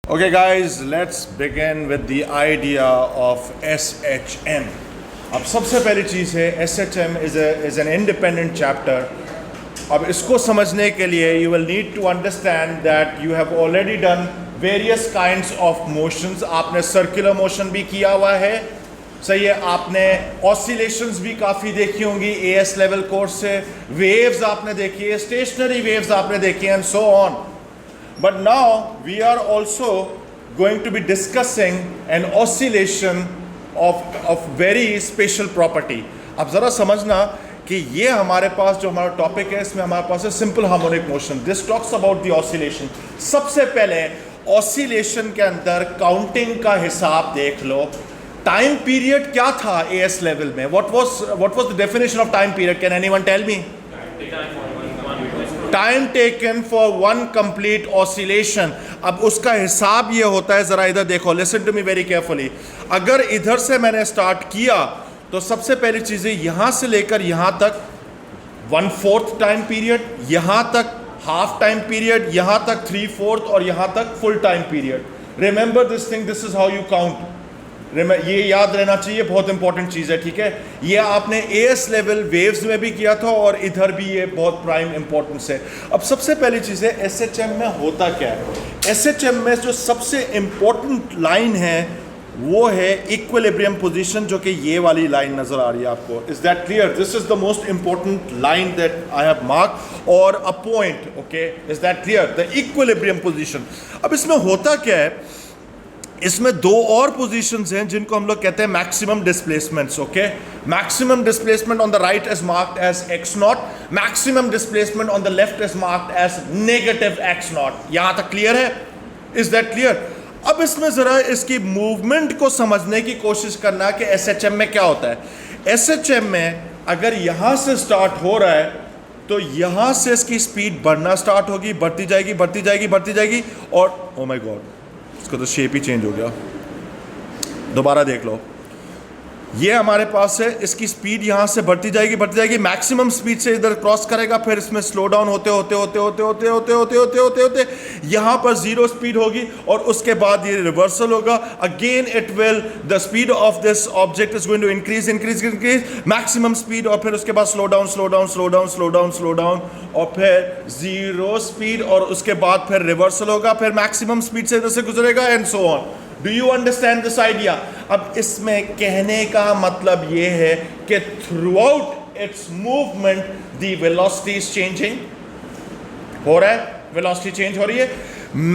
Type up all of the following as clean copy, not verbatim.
Okay, guys, let's begin with the idea of SHM. अब सबसे पहली चीज़ है SHM is an independent chapter. अब इसको समझने के लिए you will need to understand that you have already done various kinds of motions. आपने circular motion भी किया हुआ है, सही है. आपने oscillations भी काफ़ी देखी होंगी AS level course से, waves आपने देखी है, stationary waves आपने देखी हैं, and so on. But now we are also going to be discussing an oscillation of very special property. अब ज़रा समझना कि ये हमारे पास जो हमारा टॉपिक है इसमें हमारे पास है simple harmonic motion. This talks about the oscillation. सबसे पहले ऑसिलेशन के अंदर काउंटिंग का हिसाब देख लो. टाइम पीरियड क्या था एएस लेवल में? What was the definition of time period? Can anyone tell me? Time taken for one complete oscillation. अब उसका हिसाब ये होता है, जरा इधर देखो, listen to me very carefully. अगर इधर से मैंने स्टार्ट किया तो सबसे पहली चीज़ें यहां से लेकर यहां तक 1/4 टाइम पीरियड, यहां तक हाफ टाइम पीरियड, यहां तक 3/4 और यहां तक full time period. Remember this thing, this is how you count. ये याद रहना चाहिए, बहुत इंपॉर्टेंट चीज़ है, ठीक है. ये आपने एएस लेवल वेव्स में भी किया था और इधर भी ये बहुत प्राइम इंपॉर्टेंस है. अब सबसे पहली चीज़ है एसएचएम में होता क्या है. एसएचएम में जो सबसे इंपॉर्टेंट लाइन है वो है इक्विलिब्रियम पोजीशन, जो कि ये वाली लाइन नजर आ रही है आपको. Is that clear? This is the most important line that I have mark और a point. Okay, is that clear? The equilibrium position. अब इसमें होता क्या है, इसमें दो और पोजीशंस हैं जिनको हम लोग कहते हैं maximum displacements. Okay, maximum displacement on the right is marked as x not, maximum displacement on the left is marked as negative x not. यहां तक क्लियर है? Is that clear? अब इसमें जरा इसकी मूवमेंट को समझने की कोशिश करना कि एसएचएम में क्या होता है. एसएचएम में अगर यहां से स्टार्ट हो रहा है तो यहां से इसकी स्पीड बढ़ना स्टार्ट होगी, बढ़ती जाएगी बढ़ती जाएगी बढ़ती जाएगी, और ओ माय गॉड, इसका तो शेप ही चेंज हो गया. दोबारा देख लो, ये हमारे पास है, इसकी स्पीड यहाँ से बढ़ती जाएगी, मैक्सिमम स्पीड से इधर क्रॉस करेगा, फिर इसमें स्लो डाउन होते होते होते होते होते होते होते होते होते होते यहाँ पर जीरो स्पीड होगी और उसके बाद ये रिवर्सल होगा. Again it will, the speed of this object is going to increase increase increase, maximum speed, और फिर उसके बाद slow down slow down slow down slow down slow down, और फिर जीरो स्पीड, और उसके बाद फिर रिवर्सल होगा, फिर मैक्सिमम स्पीड से इधर से गुजरेगा, and so on. Do you understand this idea? अब इसमें कहने का मतलब ये है कि throughout its movement the velocity is changing. हो रहा है, velocity change हो रही है.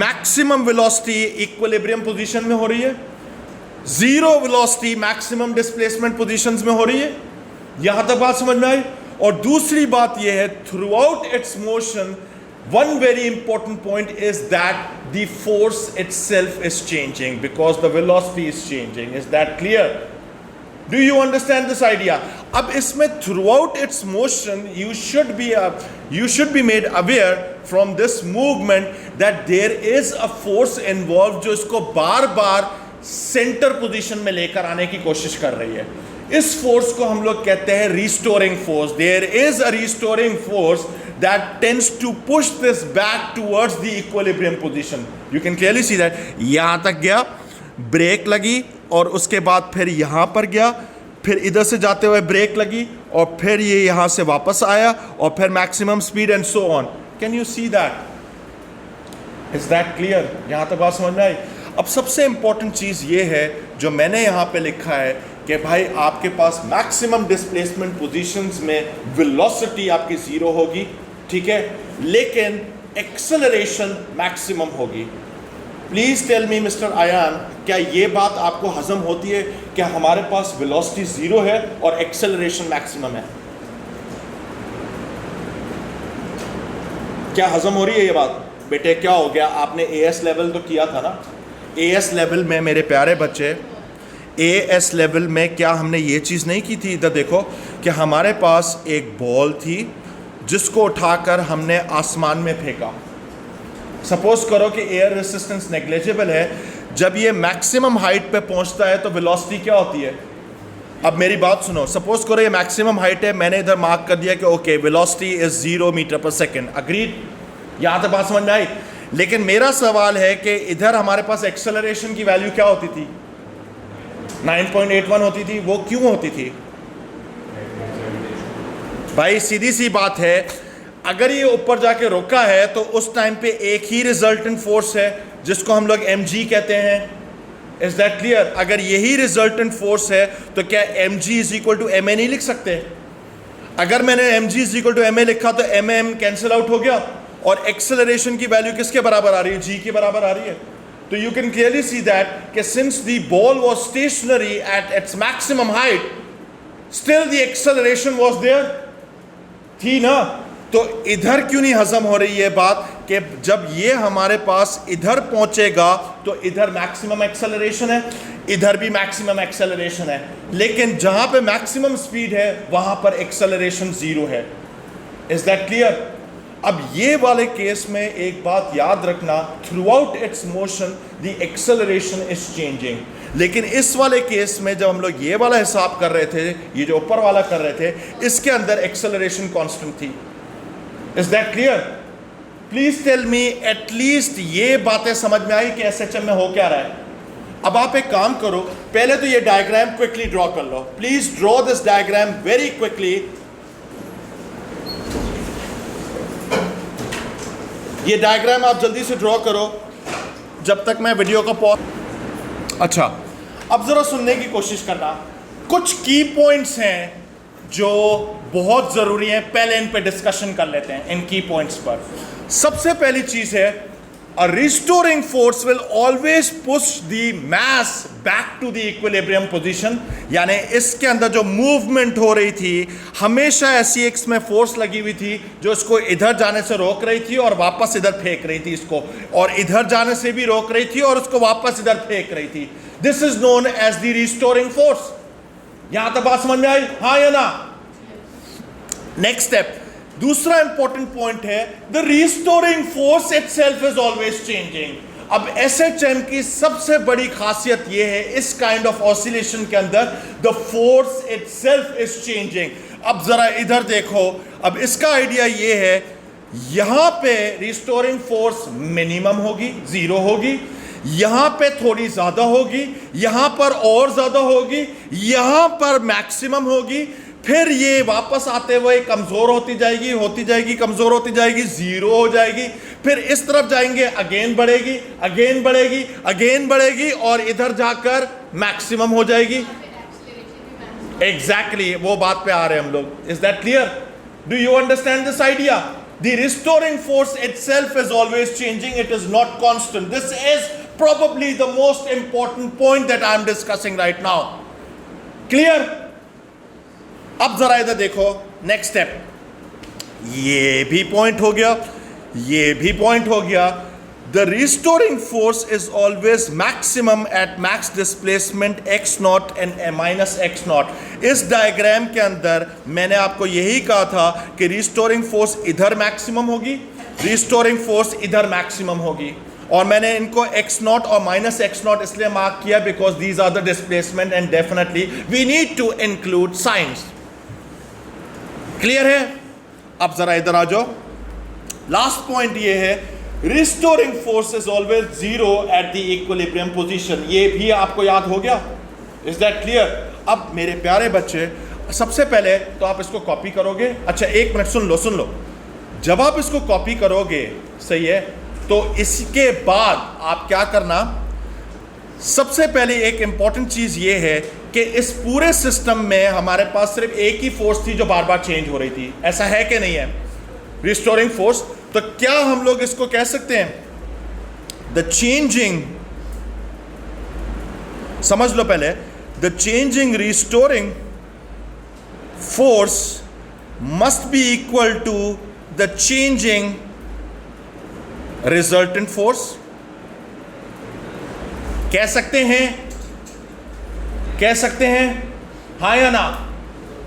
Maximum velocity equilibrium position में हो रही है, zero velocity maximum displacement positions में हो रही है. यहां तक बात समझ में आई. और दूसरी बात ये है, throughout its motion one very important point is that the force itself is changing because the velocity is changing. Is that clear? Do you understand this idea? अब इसमें throughout its motion you should be made aware from this movement that there is a force involved जो इसको बार बार center position में लेकर आने की कोशिश कर रही है. इस फोर्स को हम लोग कहते हैं restoring force. There is a restoring force that tends to push this back towards the equilibrium position. You can clearly see that. यहां तक गया, ब्रेक लगी, और उसके बाद फिर यहां पर गया, फिर इधर से जाते हुए ब्रेक लगी, और फिर ये यहां से वापस आया, और फिर maximum speed and so on. Can you see that? Is that clear? यहां तक बात समझ में आई. अब सबसे इंपॉर्टेंट चीज ये है जो मैंने यहां पे लिखा है कि भाई आपके पास मैक्सिमम डिस्प्लेसमेंट पोजीशंस में वेलोसिटी आपकी जीरो होगी, ठीक है, लेकिन एक्सेलरेशन मैक्सिमम होगी. Please tell me mister Ayaan, क्या ये बात आपको हजम होती है कि हमारे पास वेलोसिटी जीरो है और एक्सेलरेशन मैक्सिमम है? क्या हजम हो रही है ये बात? बेटे क्या हो गया, आपने एएस लेवल तो किया था ना. एएस लेवल में मेरे प्यारे बच्चे, एएस लेवल में क्या हमने ये चीज़ नहीं की थी? इधर देखो कि हमारे पास एक बॉल थी जिसको उठाकर हमने आसमान में फेंका. सपोज करो कि एयर रेसिस्टेंस नेग्लिजिबल है. जब ये मैक्सिमम हाइट पे पहुंचता है तो वेलोसिटी क्या होती है? अब मेरी बात सुनो, सपोज करो ये मैक्सिमम हाइट है, मैंने इधर मार्क कर दिया कि ओके वेलोसिटी इज 0 मीटर पर सेकेंड. अग्रीड? यहां तक बात समझ में आई. लेकिन मेरा सवाल है कि इधर हमारे पास एक्सेलरेशन की वैल्यू क्या होती थी? 9.81 होती थी। वो क्यों होती थी भाई? सीधी सी बात है, अगर ये ऊपर जाके रुका है तो उस टाइम पे एक ही रिजल्टेंट फोर्स है जिसको हम लोग mg कहते हैं। Is that clear? अगर यही रिजल्टेंट फोर्स है तो क्या mg is equal to ma नहीं लिख सकते? अगर मैंने mg is equal to ma लिखा तो mm कैंसिल आउट हो गया और एक्सेलरेशन की वैल्यू किसके बराबर आ रही है? g के बराबर आ रही है। तो you can clearly see that कि since the ball was stationary at its maximum height, still the acceleration was there, थी ना? तो इधर क्यों नहीं हजम हो रही है बात कि जब ये हमारे पास इधर पहुंचेगा तो इधर मैक्सिमम एक्सेलरेशन है, इधर भी मैक्सिमम एक्सेलरेशन है, लेकिन जहां पे मैक्सिमम स्पीड है वहां पर एक्सेलरेशन जीरो है। Is that clear? अब ये वाले केस में एक बात याद रखना, through out it's motion the acceleration is changing. लेकिन इस वाले केस में जब हम लोग ये वाला हिसाब कर रहे थे, ये जो ऊपर वाला कर रहे थे, इसके अंदर एक्सेलरेशन कांस्टेंट थी। Is that clear? Please tell me, at least ये बातें समझ में आई कि एसएचएम में हो क्या रहा है। अब आप एक काम करो, पहले तो ये डायग्राम क्विकली ड्रॉ कर लो। Please draw this diagram very quickly. ये डायग्राम आप जल्दी से ड्रॉ करो जब तक मैं वीडियो को पॉज। अच्छा, अब जरा सुनने की कोशिश करना। कुछ की पॉइंट्स हैं जो बहुत जरूरी हैं, पहले इन पे डिस्कशन कर लेते हैं, इन की पॉइंट्स पर। सबसे पहली चीज है, a restoring force will always push the mass back to the equilibrium position। यानी इसके अंदर जो मूवमेंट हो रही थी, हमेशा ऐसी एक में फोर्स लगी हुई थी जो इसको इधर जाने से रोक रही थी और वापस इधर फेंक रही थी इसको, और इधर जाने से भी रोक रही थी और उसको वापस इधर फेंक रही थी। This is known as the restoring force. यहां तक बात समझ में आई? हाँ या ना? नेक्स्ट स्टेप, दूसरा इंपॉर्टेंट पॉइंट है, the restoring force itself is always changing. अब एसएचएम की सबसे बड़ी खासियत यह है, इस काइंड ऑफ ऑसिलेशन के अंदर the force itself is changing. अब जरा इधर देखो, अब इसका आइडिया यह है, यहां पे रिस्टोरिंग फोर्स मिनिमम होगी, जीरो होगी, यहां पे थोड़ी ज्यादा होगी, यहां पर और ज्यादा होगी, यहां पर मैक्सिमम होगी, फिर ये वापस आते हुए कमजोर होती जाएगी, कमजोर होती जाएगी, जीरो हो जाएगी, फिर इस तरफ जाएंगे, अगेन बढ़ेगी, अगेन बढ़ेगी, अगेन बढ़ेगी, और इधर जाकर मैक्सिमम हो जाएगी। एग्जैक्टली वो बात पे आ रहे हैं हम लोग। Is that clear? Do you understand this idea? The restoring force itself is always changing, it is not constant. This is probably the most important point that I am discussing right now. Clear? अब जरा इधर देखो, next step, ये भी point हो गया, ये भी पॉइंट हो गया। The restoring force is always maximum at max displacement x not and minus x not. इस डायग्राम के अंदर मैंने आपको यही कहा था कि रिस्टोरिंग फोर्स इधर मैक्सिमम होगी, रिस्टोरिंग फोर्स इधर मैक्सिमम होगी, और मैंने इनको x नॉट और माइनस x नॉट इसलिए मार्क किया because these are the displacement and definitely we need to include science. Clear है? अब जरा इधर आ जाओ। लास्ट पॉइंट ये है, restoring force is always zero at the equilibrium position. ये भी आपको याद हो गया? Is that clear? अब मेरे प्यारे बच्चे, सबसे पहले तो आप इसको कॉपी करोगे। अच्छा, एक मिनट सुन लो। जब आप इसको कॉपी करोगे, सही है, तो इसके बाद आप क्या करना, सबसे पहले एक इंपॉर्टेंट चीज ये है कि इस पूरे सिस्टम में हमारे पास सिर्फ एक ही फोर्स थी जो बार बार चेंज हो रही थी। ऐसा है कि नहीं है? Restoring force. तो क्या हम लोग इसको कह सकते हैं, द चेंजिंग, समझ लो पहले, the changing restoring force must be equal to the changing resultant force. कह सकते हैं? हाँ या ना?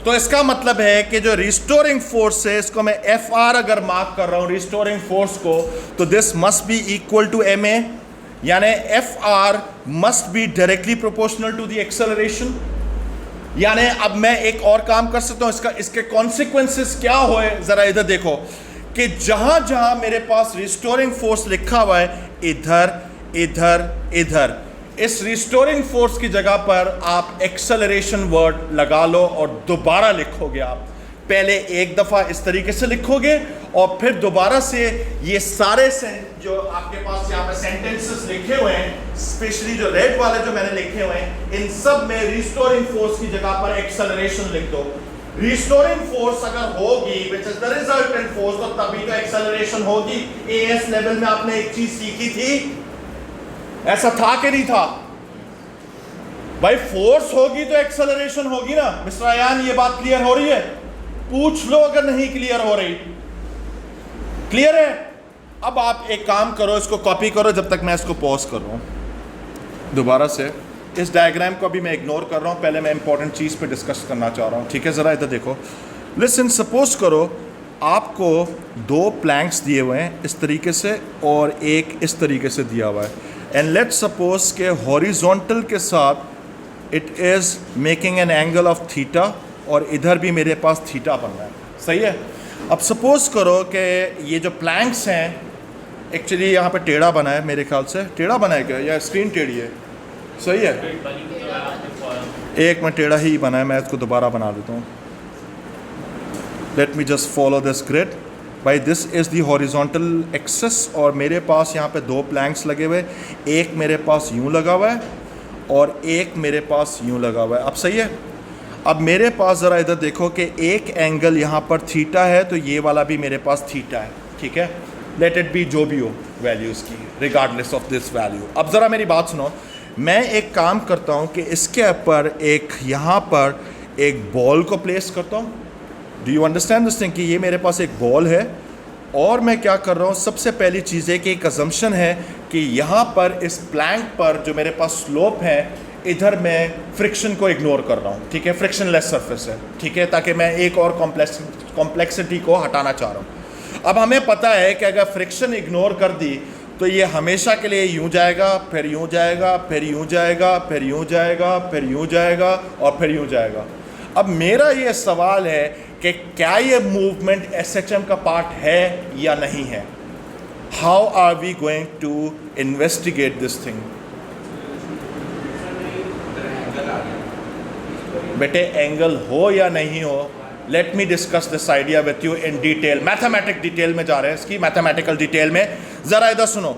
तो इसका मतलब है कि जो रिस्टोरिंग फोर्स है, इसको मैं एफ आर अगर मार्क कर रहा हूं रिस्टोरिंग फोर्स को, तो this must be equal to M A, यानी F R must be directly proportional to the acceleration. यानी अब मैं एक और काम कर सकता हूं, इसके कॉन्सिक्वेंसेस क्या हुए, जरा इधर देखो कि जहां जहां मेरे पास रिस्टोरिंग फोर्स लिखा हुआ है, इधर इधर इधर, इस रिस्टोरिंग फोर्स की जगह पर आप एक्सेलरेशन वर्ड लगा लो और दोबारा लिखोगे। आप पहले एक दफा इस तरीके से लिखोगे और फिर दोबारा से ये सारे जो आपके पास यहाँ पे सेंटेंसेस लिखे हुए हैं, स्पेशली जो रेड वाले जो मैंने लिखे हुए हैं, इन सब में रिस्टोरिंग फोर्स की जगह पर एक्सेलरेशन लिख दो। रिस्टोरिंग फोर्स अगर होगी which is the resultant force, तो तभी तो एक्सेलरेशन होगी। एएस लेवल में आपने एक चीज सीखी थी, ऐसा था कि नहीं था भाई? फोर्स होगी तो एक्सेलरेशन होगी ना। मिस्टर अयान, ये बात क्लियर हो रही है? पूछ लो अगर नहीं क्लियर हो रही। क्लियर है? अब आप एक काम करो, इसको कॉपी करो जब तक मैं इसको पॉज कर रहा हूं। दोबारा से इस डायग्राम को अभी मैं इग्नोर कर रहा हूं, पहले मैं इंपॉर्टेंट चीज पे डिस्कस करना चाह रहा हूं। ठीक है, जरा इधर देखो, लिसन। सपोज करो आपको दो प्लैंक्स दिए हुए हैं इस तरीके से और एक इस तरीके से दिया हुआ है, एंड लेट्स सपोज के हॉरिजॉन्टल के साथ it is making an angle of theta और इधर भी मेरे पास थीटा बन रहा है। सही है? अब सपोज करो कि ये जो प्लैंक्स हैं, एक्चुअली यहाँ पे टेढ़ा बना है, मेरे ख्याल से टेढ़ा बना है क्या, या स्क्रीन टेढ़ी है? सही है, एक में टेढ़ा ही बना है, मैं इसको दोबारा बना देता हूँ। Let me just follow this grid. भाई this is the horizontal axis और मेरे पास यहाँ पे दो प्लैंक्स लगे हुए, एक मेरे पास यूँ लगा हुआ है और एक मेरे पास यूँ लगा हुआ है। अब सही है? अब मेरे पास ज़रा इधर देखो कि एक एंगल यहाँ पर थीटा है, तो ये वाला भी मेरे पास थीटा है। ठीक है, लेट इट बी जो भी हो वैल्यूज़ की, रिगार्डलेस ऑफ दिस वैल्यू। अब ज़रा मेरी बात सुनो, मैं एक काम करता हूँ कि इसके ऊपर एक यहाँ पर एक बॉल को प्लेस करता हूँ। Do you understand this thing कि ये मेरे पास एक बॉल है और मैं क्या कर रहा हूँ, सबसे पहली चीज़ है कि एक अजम्पशन है कि यहाँ पर इस प्लैंक पर जो मेरे पास स्लोप है, इधर मैं फ्रिक्शन को इग्नोर कर रहा हूँ। ठीक है, फ्रिक्शन लेस सरफेस है। ठीक है, ताकि मैं एक और कॉम्प्लेक्सिटी को हटाना चाह रहा हूँ। अब हमें पता है कि अगर फ्रिक्शन इग्नोर कर दी तो ये हमेशा के लिए यूँ जाएगा, फिर यूँ जाएगा, फिर यूँ जाएगा, फिर यूँ जाएगा, फिर यूँ जाएगा और फिर यूँ जाएगा। अब मेरा ये सवाल है कि क्या ये मूवमेंट एसएचएम का पार्ट है या नहीं है? How are we going to investigate this thing? बेटे एंगल हो या नहीं हो, let me discuss this idea with you in detail. Mathematic detail में जा रहे हैं, इसकी मैथमेटिकल डिटेल में। ज़रा इधर सुनो।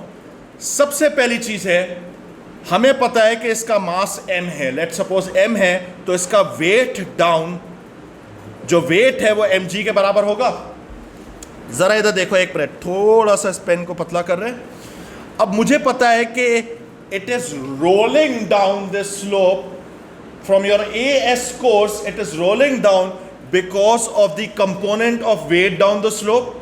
सबसे पहली चीज़ है, हमें पता है कि इसका मास m है। लेट सपोज m है, तो इसका वेट डाउन, जो वेट है वो mg के बराबर होगा। ज़रा इधर देखो, एक मिनट, थोड़ा सा इस पेन को पतला कर रहे हैं। अब मुझे पता है कि it is rolling down this slope from your AS course, it is rolling down because of the component of weight down the slope।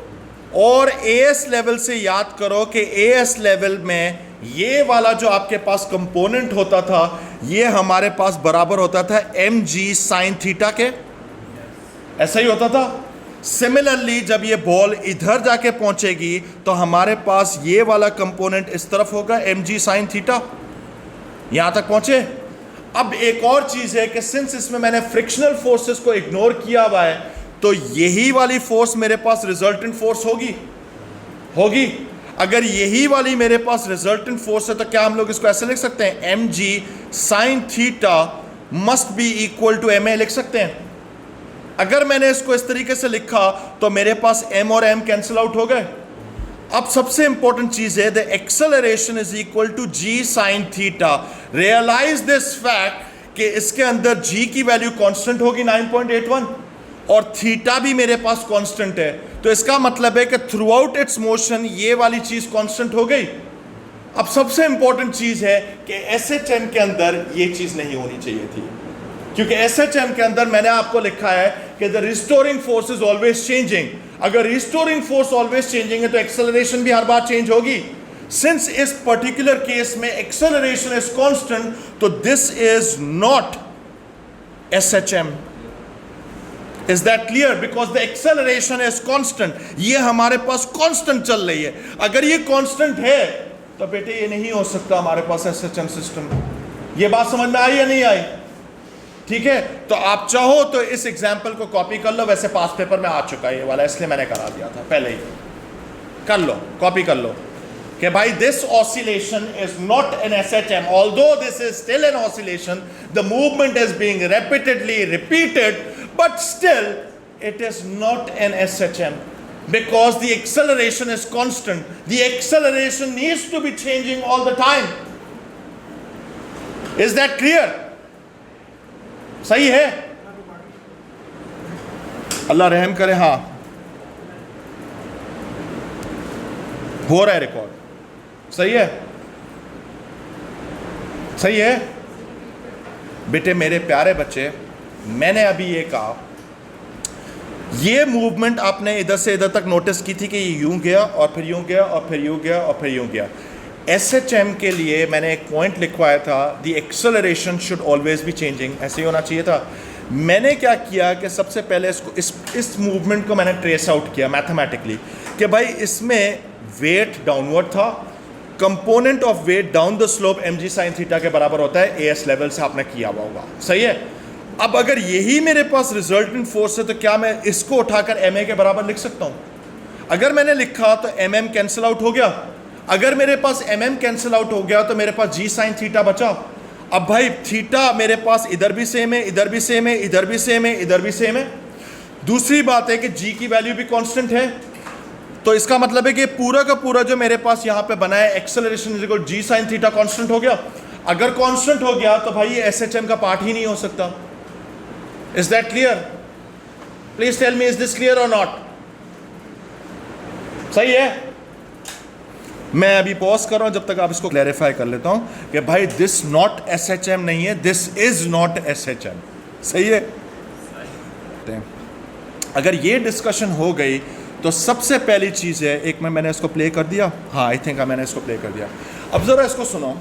और AS लेवल से याद करो कि AS लेवल में ये वाला जो आपके पास कंपोनेंट होता था, ये हमारे पास बराबर होता था mg sin थीटा के। ऐसा ही होता था। सिमिलरली जब ये बॉल इधर जाके पहुंचेगी तो हमारे पास ये वाला कंपोनेंट इस तरफ होगा mg sin थीटा। यहां तक पहुंचे? अब एक और चीज है कि सिंस इसमें मैंने फ्रिक्शनल फोर्सेस को इग्नोर किया हुआ है, तो यही वाली फोर्स मेरे पास रिजल्टेंट फोर्स होगी। अगर यही वाली मेरे पास रिजल्टेंट फोर्स है तो क्या हम लोग इसको ऐसे लिख सकते हैं, mg sin theta must be equal to ma लिख सकते हैं। अगर मैंने इसको इस तरीके से लिखा तो मेरे पास m और m कैंसिल आउट हो गए। अब सबसे इंपॉर्टेंट चीज है, the acceleration is equal to g sin theta. Realise this fact कि इसके अंदर g की वैल्यू कांस्टेंट होगी 9.81 और थीटा भी मेरे पास कांस्टेंट है, तो इसका मतलब है कि थ्रू आउट इट्स मोशन ये वाली चीज कांस्टेंट हो गई। अब सबसे इंपॉर्टेंट चीज है कि एसएचएम के अंदर ये चीज नहीं होनी चाहिए थी, क्योंकि एसएचएम के अंदर मैंने आपको लिखा है कि the restoring force is always changing. अगर रिस्टोरिंग फोर्स ऑलवेज चेंजिंग है तो एक्सेलरेशन भी हर बार चेंज होगी। सिंस इस पर्टिकुलर केस में एक्सेलरेशन इज कांस्टेंट, तो this is not SHM. Is that clear? Because the acceleration is constant. ये हमारे पास कांस्टेंट चल रही है। अगर ये कांस्टेंट है तो बेटे ये नहीं हो सकता हमारे पास एसएचएम सिस्टम। ये बात समझ में आई या नहीं आई? ठीक है, तो आप चाहो तो इस एग्जाम्पल को कॉपी कर लो। वैसे पास पेपर में आ चुका है ये वाला, इसलिए मैंने करा दिया था पहले ही। कर लो, कॉपी कर लो कि भाई this oscillation is not an SHM, although this is still an oscillation, the movement is being repeatedly repeated, but still it is not an SHM because the acceleration is constant. The acceleration needs to be changing all the time. Is that clear? सही है? अल्लाह रहम करे। हाँ, हो रहा है record, सही है, सही है बेटे मेरे प्यारे बच्चे। मैंने अभी ये कहा, ये मूवमेंट आपने इधर से इधर तक नोटिस की थी कि ये यूं गया और फिर यूं गया और फिर यूं गया और फिर यूं गया। SHM के लिए मैंने एक पॉइंट लिखवाया था, the acceleration should always be changing, ऐसे ही होना चाहिए था। मैंने क्या किया कि सबसे पहले इसको इस मूवमेंट को मैंने ट्रेस आउट किया मैथमेटिकली कि भाई इसमें वेट डाउनवर्ड था, component of weight down the slope mg sin theta के बराबर होता है AS लेवल से आपने किया हुआ होगा, सही है। अब अगर यही मेरे पास रिजल्टेंट फोर्स है तो क्या मैं इसको उठाकर MA के बराबर लिख सकता हूँ? अगर मैंने लिखा तो MM कैंसिल आउट हो गया, अगर मेरे पास MM कैंसिल आउट हो गया तो मेरे पास G sin थीटा बचा। अब भाई थीटा मेरे पास इधर भी सेम है, इधर भी सेम है, इधर भी सेम है, इधर भी सेम है। दूसरी बात है कि G की वैल्यू भी कांस्टेंट है, तो इसका मतलब है कि पूरा का पूरा जो मेरे पास यहाँ पे बना है acceleration is equal G sin theta constant हो गया। अगर कांस्टेंट हो गया तो भाई ये SHM का पार्ट ही नहीं हो सकता। Is that clear? Please tell me, is this clear और नॉट? सही है? मैं अभी पॉज कर रहा हूं जब तक आप इसको क्लैरिफाई कर लेता हूं कि भाई दिस नॉट SHM नहीं है, दिस इज नॉट SHM, सही है? अगर ये डिस्कशन हो गई तो सबसे पहली चीज है, एक मैंने इसको प्ले कर दिया, हाँ आई थिंक मैंने इसको प्ले कर दिया। अब जरा इसको सुनो,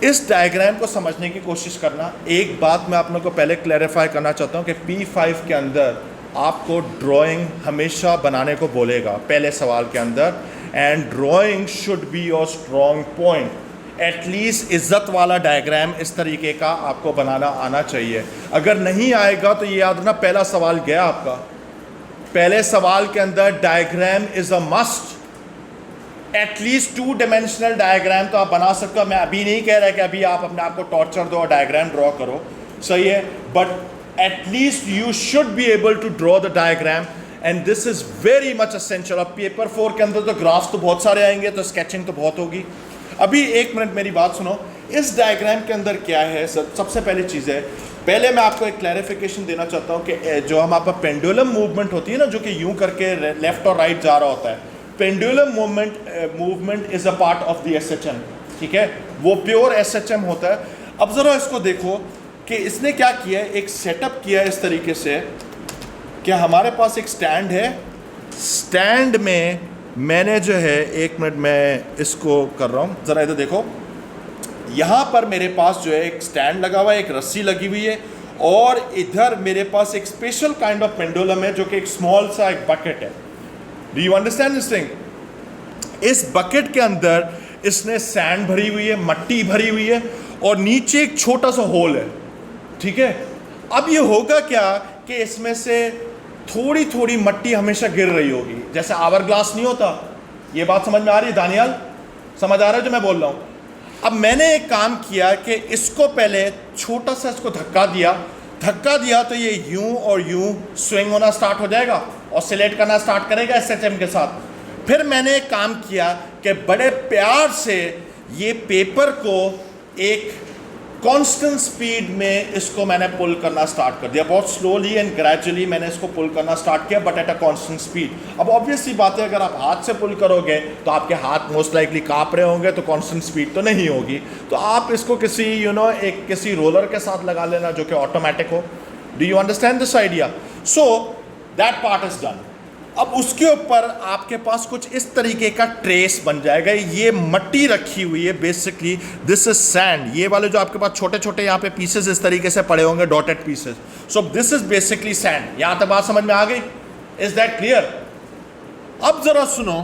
इस डायग्राम को समझने की कोशिश करना। एक बात मैं आप लोगों को पहले क्लैरिफाई करना चाहता हूं कि P5 के अंदर आपको ड्राइंग हमेशा बनाने को बोलेगा पहले सवाल के अंदर, and drawing should be your strong point. At least इज्जत वाला डायग्राम इस तरीके का आपको बनाना आना चाहिए। अगर नहीं आएगा तो ये याद रखना, पहला सवाल गया आपका। पहले सवाल के अंदर diagram is a must, at least 2 dimensional diagram तो आप बना सकते हो। मैं अभी नहीं कह रहा कि अभी आप अपने आप को टॉर्चर दो और डायग्राम ड्रॉ करो, सही है, but at least you should be able to draw the diagram, and this is very much essential. अब पेपर 4 के अंदर तो ग्राफ्स तो बहुत सारे आएंगे, तो स्केचिंग तो बहुत होगी। अभी एक मिनट मेरी बात सुनो, इस डायग्राम के अंदर क्या है? सबसे पहली चीज़ है, पहले मैं आपको एक क्लैरिफिकेशन देना चाहता हूँ कि जो हम आपका पेंडुलम मूवमेंट होती है ना, जो कि यूं करके लेफ्ट और राइट जा रहा होता है, pendulum movement is a part of the SHM, ठीक है, वो प्योर SHM होता है। अब ज़रा इसको देखो कि इसने क्या किया है, एक सेटअप किया है इस तरीके से कि हमारे पास एक स्टैंड है, स्टैंड में मैंने जो है, एक मिनट मैं इसको कर रहा हूँ, ज़रा इधर देखो, यहाँ पर मेरे पास जो है एक स्टैंड लगा हुआ है, एक रस्सी लगी हुई है, और इधर मेरे पास एक स्पेशल काइंड ऑफ पेंडुलम है जो कि एक स्मॉल सा एक बकेट है। Do you understand this thing? इस बकेट के अंदर इसने सैंड भरी हुई है, मट्टी भरी हुई है, और नीचे एक छोटा सा होल है, ठीक है। अब ये होगा क्या कि इसमें से थोड़ी थोड़ी मट्टी हमेशा गिर रही होगी, जैसे आवर ग्लास नहीं होता। ये बात समझ में आ रही है दानियाल? समझ आ रहा है जो मैं बोल रहा हूँ? अब मैंने एक काम किया कि इसको पहले छोटा सा इसको धक्का दिया तो ये यूं और यूं स्विंग होना स्टार्ट हो जाएगा, ऑसिलेट करना स्टार्ट करेगा SHM के साथ। फिर मैंने एक काम किया कि बड़े प्यार से ये पेपर को एक कांस्टेंट स्पीड में इसको मैंने पुल करना स्टार्ट कर दिया, बहुत स्लोली एंड ग्रेजुअली मैंने इसको पुल करना स्टार्ट किया, but at a constant speed. अब ऑब्वियसली बात है, अगर आप हाथ से पुल करोगे तो आपके हाथ मोस्ट लाइकली काँप रहे होंगे, तो कांस्टेंट स्पीड तो नहीं होगी। तो आप इसको किसी एक किसी रोलर के साथ लगा लेना जो कि ऑटोमेटिक हो। Do you understand this idea? So that part is done. अब उसके ऊपर आपके पास कुछ इस तरीके का ट्रेस बन जाएगा। ये मट्टी रखी हुई है, बेसिकली दिस इज सैंड। ये वाले जो आपके पास छोटे छोटे यहाँ पे पीसेस इस तरीके से पड़े होंगे, dotted pieces, so this is basically sand. यहाँ तक बात समझ में आ गई? Is that clear? अब जरा सुनो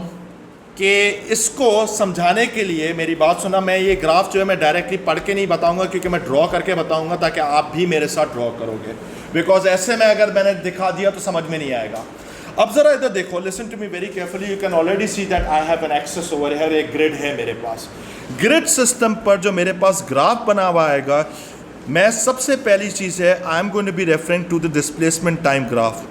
कि इसको समझाने के लिए मेरी बात सुना। मैं ये ग्राफ जो है मैं डायरेक्टली पढ़ के नहीं बताऊंगा, क्योंकि मैं ड्रॉ करके बताऊंगा ताकि आप भी मेरे साथ ड्रॉ करोगे, बिकॉज ऐसे में अगर मैंने दिखा दिया तो समझ में नहीं आएगा। अब जरा इधर देखो, listen to me very carefully, you can already see that I have an access over here, एक ग्रिड है मेरे पास। ग्रिड सिस्टम पर जो मेरे पास ग्राफ बना हुआ आएगा, मैं सबसे पहली चीज़ है I am going to be referring to the displacement time graph.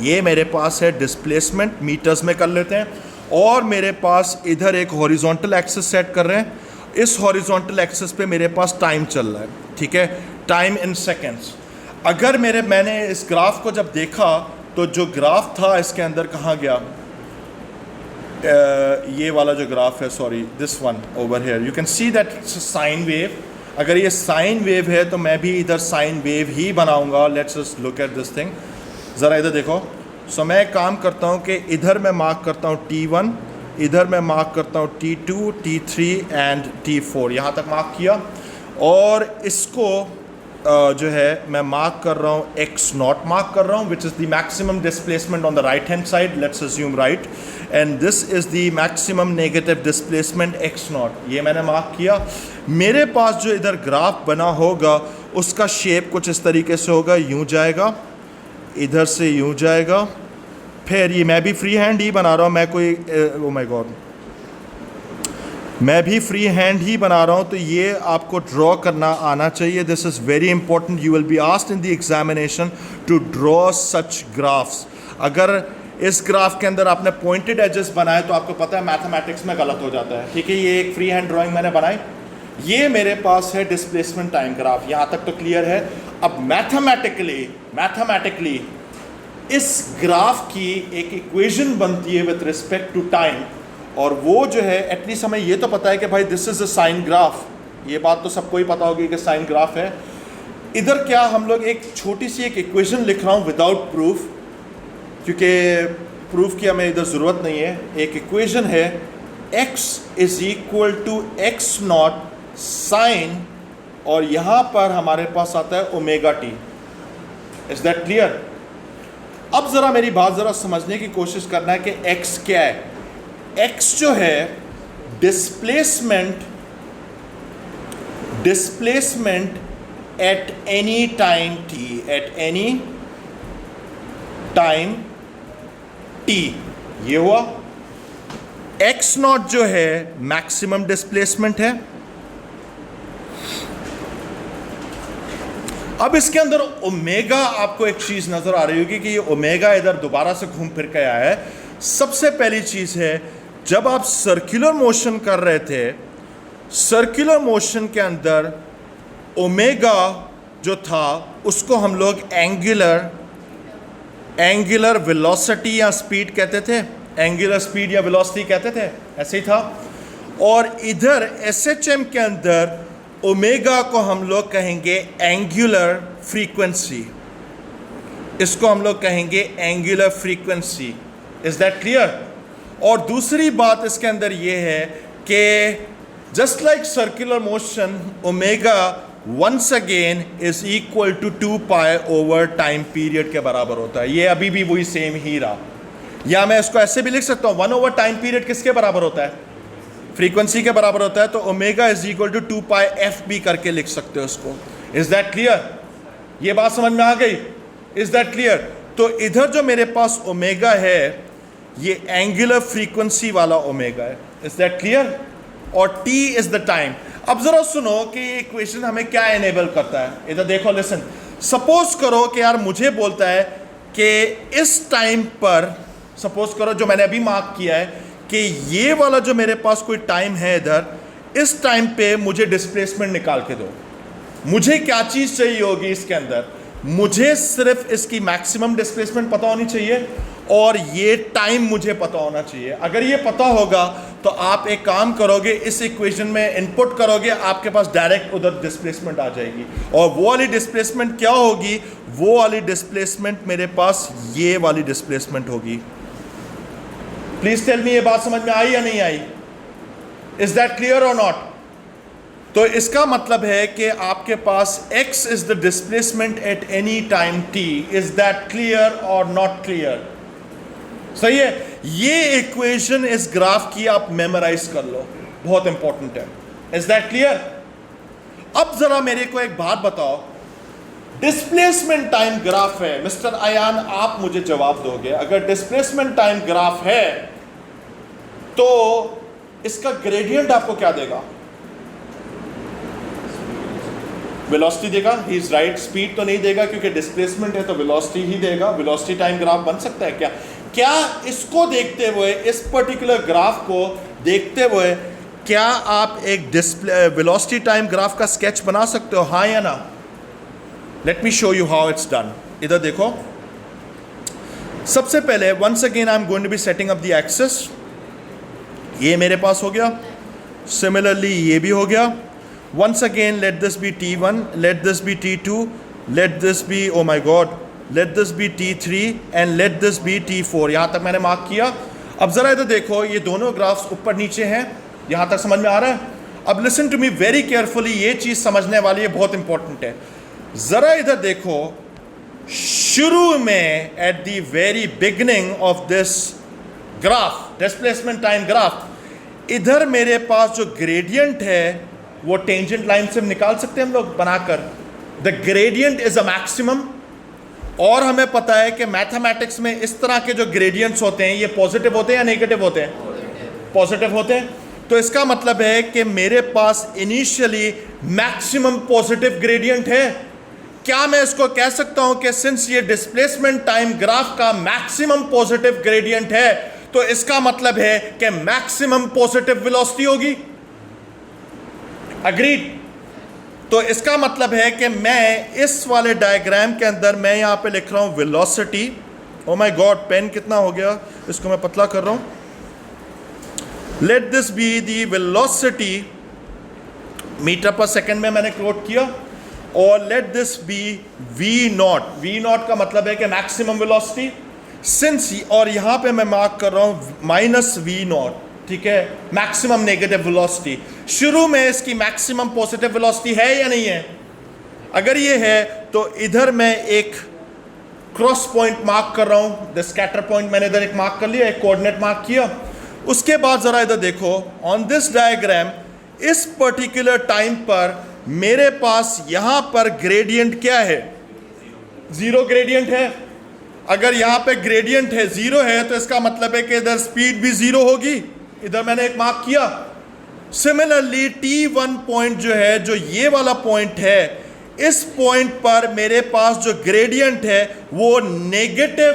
ये मेरे पास है डिस्प्लेसमेंट, मीटर्स में कर लेते हैं, और मेरे पास इधर एक हॉरिजॉन्टल एक्सिस सेट कर रहे हैं। इस हॉरिजॉन्टल एक्सिस पे मेरे पास टाइम चल रहा है, ठीक है, टाइम इन सेकेंड्स। अगर मैंने इस ग्राफ को जब देखा तो जो ग्राफ था इसके अंदर कहाँ गया, ये वाला जो ग्राफ है, sorry this one over here, you can see that sine wave. अगर ये साइन वेव है तो मैं भी इधर साइन वेव ही बनाऊंगा। Let's just look at this thing, ज़रा इधर देखो। सो मैं काम करता हूँ कि इधर मैं मार्क करता हूँ T1, इधर मैं मार्क करता हूँ T2, T3 एंड T4, यहाँ तक मार्क किया, और इसको जो है मैं मार्क कर रहा हूँ x0 मार्क कर रहा हूँ, which is the maximum displacement on the right hand side, let's assume right, and this is the maximum negative displacement x0, ये मैंने मार्क किया। मेरे पास जो इधर ग्राफ बना होगा उसका शेप कुछ इस तरीके से होगा, यूँ जाएगा, इधर से यूँ जाएगा, फिर ये मैं भी फ्री हैंड ही बना रहा हूँ, मैं कोई ओ माय गॉड, मैं भी फ्री हैंड ही बना रहा हूँ, तो ये आपको ड्रॉ करना आना चाहिए। This is very important, you will be asked in the examination to draw such graphs. अगर इस ग्राफ के अंदर आपने पॉइंटेड एजेस बनाए तो आपको पता है मैथमेटिक्स में गलत हो जाता है, ठीक है। ये एक फ्री हैंड ड्राइंग मैंने बनाई, ये मेरे पास है डिस्प्लेसमेंट टाइम ग्राफ, यहाँ तक तो क्लियर है। अब मैथमेटिकली इस ग्राफ की एक इक्वेशन बनती है विथ रिस्पेक्ट टू टाइम, और वो जो है एटलीस्ट हमें ये तो पता है कि भाई this is a sine graph, ये बात तो सबको ही पता होगी कि साइन ग्राफ है। इधर क्या हम लोग एक छोटी सी एक इक्वेशन लिख रहा हूँ विदाउट प्रूफ, क्योंकि प्रूफ की हमें इधर ज़रूरत नहीं है। एक इक्वेशन है x is equal to x0 sine, और यहाँ पर हमारे पास आता है omega t. Is that clear? अब ज़रा मेरी बात ज़रा समझने की कोशिश करना है कि x क्या है। x जो है displacement at any time t, at any time t, ये हुआ। x0 जो है मैक्सिमम डिस्प्लेसमेंट है। अब इसके अंदर ओमेगा, आपको एक चीज नजर आ रही होगी कि ये ओमेगा इधर दोबारा से घूम फिर के आया है। सबसे पहली चीज है, जब आप सर्कुलर मोशन कर रहे थे, सर्कुलर मोशन के अंदर ओमेगा जो था उसको हम लोग एंगुलर वेलोसिटी या स्पीड कहते थे, एंगुलर स्पीड या वेलोसिटी कहते थे, ऐसे ही था। और इधर SHM के अंदर ओमेगा को हम लोग कहेंगे एंगुलर फ्रीक्वेंसी, इसको हम लोग कहेंगे angular frequency. Is that clear? और दूसरी बात इसके अंदर ये है कि just like circular motion, omega once again is equal to 2 pi over time period के बराबर होता है। ये अभी भी वही सेम ही रहा, या मैं इसको ऐसे भी लिख सकता हूँ, 1 ओवर टाइम पीरियड किसके बराबर होता है? फ्रीक्वेंसी के बराबर होता है। तो omega is equal to 2 pi f भी करके लिख सकते हो उसको। Is that clear? ये बात समझ में आ गई? Is that clear? तो इधर जो मेरे पास ओमेगा है ये एंगुलर फ्रीक्वेंसी वाला ओमेगा है। Is that clear? और t इज द टाइम। अब जरा सुनो कि ये इक्वेशन हमें क्या एनेबल करता है। इधर देखो, लिसन। सपोज करो कि यार मुझे बोलता है कि इस टाइम पर, सपोज करो जो मैंने अभी मार्क किया है कि ये वाला जो मेरे पास कोई टाइम है इधर, इस टाइम पे मुझे डिस्प्लेसमेंट निकाल के दो। मुझे क्या चीज़ चाहिए होगी इसके अंदर? मुझे सिर्फ इसकी मैक्सिमम डिस्प्लेसमेंट पता होनी चाहिए और ये टाइम मुझे पता होना चाहिए। अगर ये पता होगा तो आप एक काम करोगे, इस इक्वेशन में इनपुट करोगे, आपके पास डायरेक्ट उधर डिस्प्लेसमेंट आ जाएगी। और वो वाली डिस्प्लेसमेंट क्या होगी? वो वाली डिस्प्लेसमेंट मेरे पास ये वाली डिस्प्लेसमेंट होगी। प्लीज टेल मी, ये बात समझ में आई या नहीं आई? इज दैट क्लियर और नॉट? तो इसका मतलब है कि आपके पास x is the displacement at any time t। Is that clear और नॉट क्लियर? सही है। ये इक्वेशन इस ग्राफ की आप मेमोराइज कर लो, बहुत इंपॉर्टेंट है। Is that clear? अब जरा मेरे को एक बात बताओ डिस्प्लेसमेंट टाइम ग्राफ है, मिस्टर अयान आप मुझे जवाब दोगे, अगर डिस्प्लेसमेंट टाइम ग्राफ है तो इसका ग्रेडियंट आपको क्या देगा? वेलोसिटी देगा। ही इज राइट, स्पीड तो नहीं देगा क्योंकि डिस्प्लेसमेंट है तो वेलोसिटी ही देगा। वेलोसिटी टाइम ग्राफ बन सकता है क्या? क्या इसको देखते हुए, इस पर्टिकुलर ग्राफ को देखते हुए क्या आप एक वेलोसिटी टाइम ग्राफ का स्केच बना सकते हो, हाँ या ना? Let me show you how it's done. इधर देखो, सबसे पहले once again I am going to be setting up the axis. ये मेरे पास हो गया, सिमिलरली ये भी हो गया। Once again, let this be T1, let this be T2, let this be, oh my God, let this be T3 and let this be T4। यहाँ तक मैंने मार्क किया। अब ज़रा इधर देखो, ये दोनों ग्राफ्स ऊपर नीचे हैं, यहाँ तक समझ में आ रहा है? अब listen to me very carefully, ये चीज़ समझने वाली है, बहुत इंपॉर्टेंट है। ज़रा इधर देखो, शुरू में at the very beginning of this graph, displacement time graph, इधर मेरे पास जो ग्रेडियंट है वो टेंजेंट लाइन से निकाल सकते हैं हम लोग बनाकर। The gradient is a maximum, और हमें पता है कि मैथमेटिक्स में इस तरह के जो ग्रेडियंट्स होते हैं ये पॉजिटिव होते हैं या नेगेटिव होते हैं? पॉजिटिव होते हैं। तो इसका मतलब है कि मेरे पास इनिशियली मैक्सिमम पॉजिटिव ग्रेडियंट है। क्या मैं इसको कह सकता हूं कि सिंस ये डिस्प्लेसमेंट टाइम ग्राफ का मैक्सिमम पॉजिटिव ग्रेडियंट है तो इसका मतलब है कि मैक्सिमम पॉजिटिव वेलोसिटी होगी? अग्रीड। तो इसका मतलब है कि मैं इस वाले डायग्राम के अंदर मैं यहां पे लिख रहा हूं velocity. Oh my god, pen कितना हो गया, इसको मैं पतला कर रहा हूं। Let this be the velocity, meter पर सेकंड में मैंने कोट किया, और let this be V naught. V naught का मतलब है कि मैक्सिमम वेलोसिटी, सिंस, और यहां पे मैं मार्क कर रहा हूं माइनस वी नॉट, ठीक है, मैक्सिमम नेगेटिव वेलोसिटी। शुरू में इसकी मैक्सिमम पॉजिटिव वेलोसिटी है या नहीं है? अगर ये है तो इधर मैं एक क्रॉस पॉइंट मार्क कर रहा हूं, द स्कैटर पॉइंट मैंने इधर एक मार्क कर लिया, एक कोऑर्डिनेट मार्क किया। उसके बाद जरा इधर देखो, ऑन दिस डायग्राम इस पर्टिकुलर टाइम पर मेरे पास यहां पर ग्रेडियंट क्या है? जीरो ग्रेडियंट है। अगर यहां पे ग्रेडियंट है, जीरो है, तो इसका मतलब है कि इधर स्पीड भी जीरो होगी। इधर मैंने एक मार्क किया। सिमिलरली T1 पॉइंट जो है, जो ये वाला पॉइंट है, इस पॉइंट पर मेरे पास जो ग्रेडियंट है वो नेगेटिव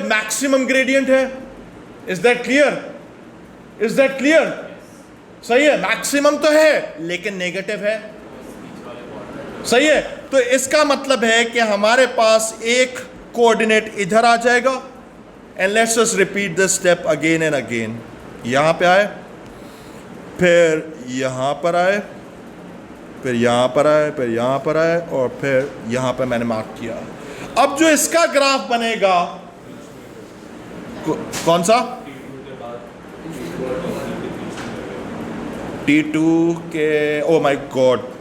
मैक्सिमम ग्रेडियंट है। Is that clear? Is that clear? सही है, मैक्सिमम तो है लेकिन नेगेटिव है, सही है। तो इसका मतलब है कि हमारे पास एक कोऑर्डिनेट इधर आ जाएगा, and let's just repeat this step again and again. यहाँ पे आए, फिर यहाँ पर आए, फिर यहाँ पर आए, फिर यहाँ पर आए, और फिर यहाँ पे मैंने मार्क किया। अब जो इसका ग्राफ बनेगा कौन सा? T2 के, ओ माय गॉड,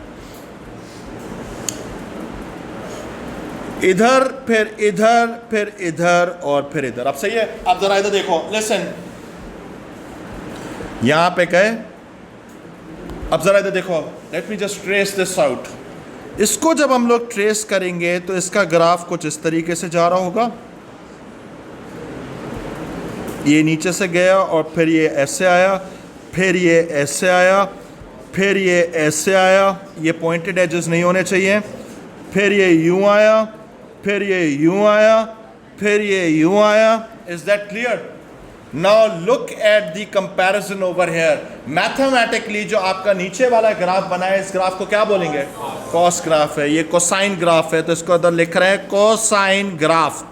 इधर, फिर इधर, फिर इधर, और फिर इधर। अब सही है? अब जरा इधर देखो, लिसन, यहां पे गए, अब जरा इधर देखो, late me just trace this out. इसको जब हम लोग ट्रेस करेंगे तो इसका ग्राफ कुछ इस तरीके से जा रहा होगा, ये नीचे से गया और फिर ये ऐसे आया, फिर ये ऐसे आया, फिर ये ऐसे आया, ये पॉइंटेड एजेस नहीं होने चाहिए, फिर ये यूं आया, फिर ये यूं आया, फिर ये यूं आया। Is that clear? Now look at the comparison over here. Mathematically जो आपका नीचे वाला ग्राफ बना है, इस ग्राफ को क्या बोलेंगे? कॉस ग्राफ है। ये कोसाइन ग्राफ है, तो इसको इधर लिख रहे हैं cosine graph.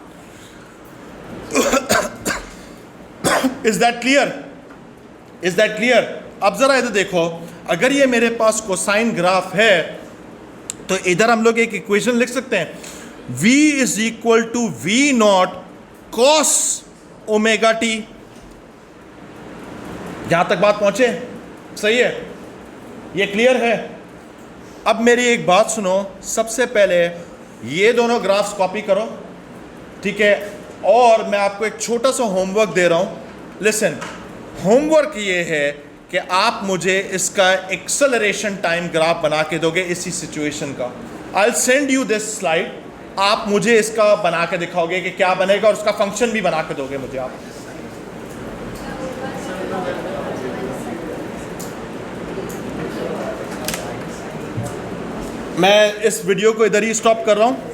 Is that clear? Is that clear? अब जरा इधर देखो, अगर ये मेरे पास कोसाइन ग्राफ है तो इधर हम लोग एक इक्वेशन लिख सकते हैं, v is equal to V naught cos omega T. यहां तक बात पहुंचे? सही है, ये क्लियर है। अब मेरी एक बात सुनो, सबसे पहले ये दोनों ग्राफ्स कॉपी करो, ठीक है, और मैं आपको एक छोटा सा होमवर्क दे रहा हूं। लिसन, होमवर्क ये है कि आप मुझे इसका एक्सेलरेशन टाइम ग्राफ बना के दोगे इसी सिचुएशन का। I send you this slide, आप मुझे इसका बना के दिखाओगे कि क्या बनेगा और उसका फंक्शन भी बना के दोगे मुझे आप। मैं इस वीडियो को इधर ही स्टॉप कर रहा हूँ।